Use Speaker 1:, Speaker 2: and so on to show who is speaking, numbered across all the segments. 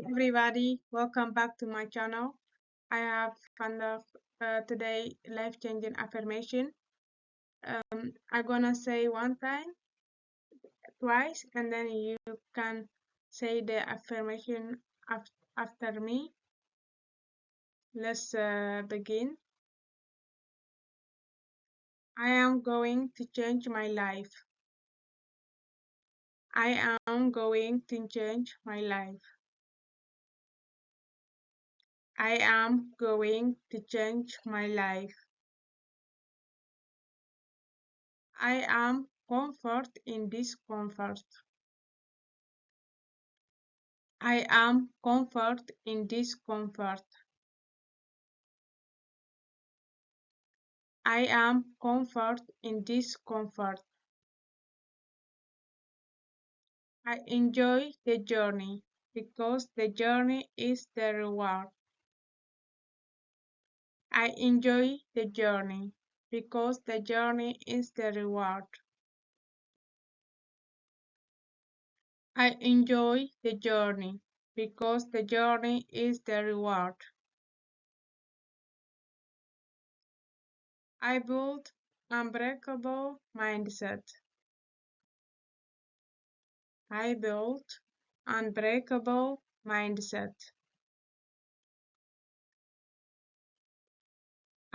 Speaker 1: everybody, welcome back to my channel. I have kind of today life-changing affirmation. I'm gonna say one time, twice, and then you can say the affirmation after me. Let's begin. I am going to change my life. I am going to change my life. I am going to change my life. I am comfort in discomfort. I am comfort in discomfort. I am comfort in discomfort. I enjoy the journey because the journey is the reward. I enjoy the journey because the journey is the reward. I enjoy the journey because the journey is the reward. I build unbreakable mindset. I built unbreakable mindset.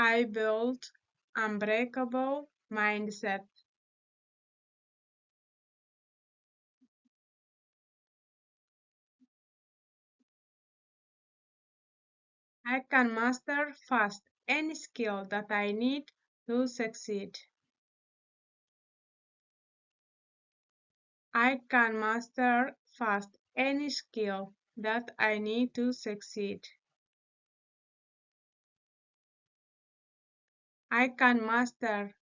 Speaker 1: I built unbreakable mindset. I can master fast any skill that I need to succeed. I can master fast any skill that I need to succeed. I can master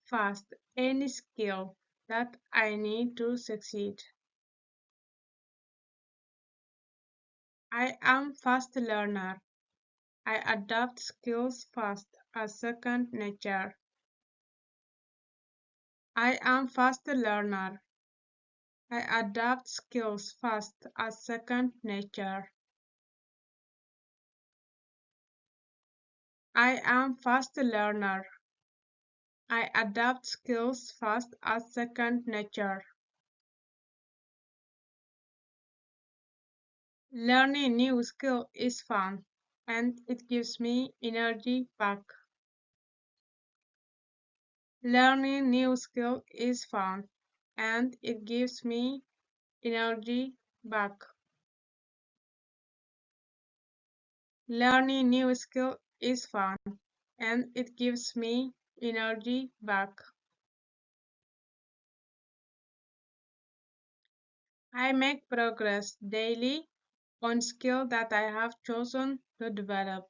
Speaker 1: fast any skill that I need to succeed. I am fast learner. I adapt skills fast as second nature. I am fast learner. I adapt skills fast as second nature. I am fast learner. I adapt skills fast as second nature. Learning new skill is fun and it gives me energy back. Learning new skill is fun and it gives me energy back. Learning new skill is fun and it gives me energy back. I make progress daily on skill that I have chosen to develop.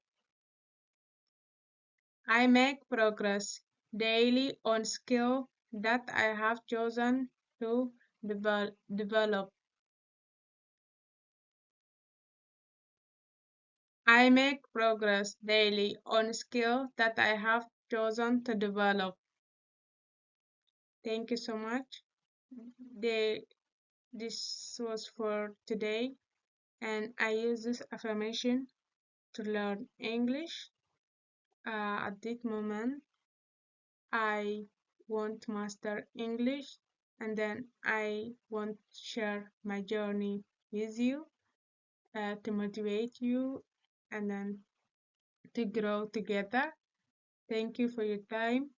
Speaker 1: I make progress daily on skill that I have chosen to develop. I make progress daily on skill that I have chosen to develop. Thank you so much. This was for today, and I use this affirmation to learn English. At this moment, I want to master English, and then I want to share my journey with you to motivate you and then to grow together. Thank you for your time.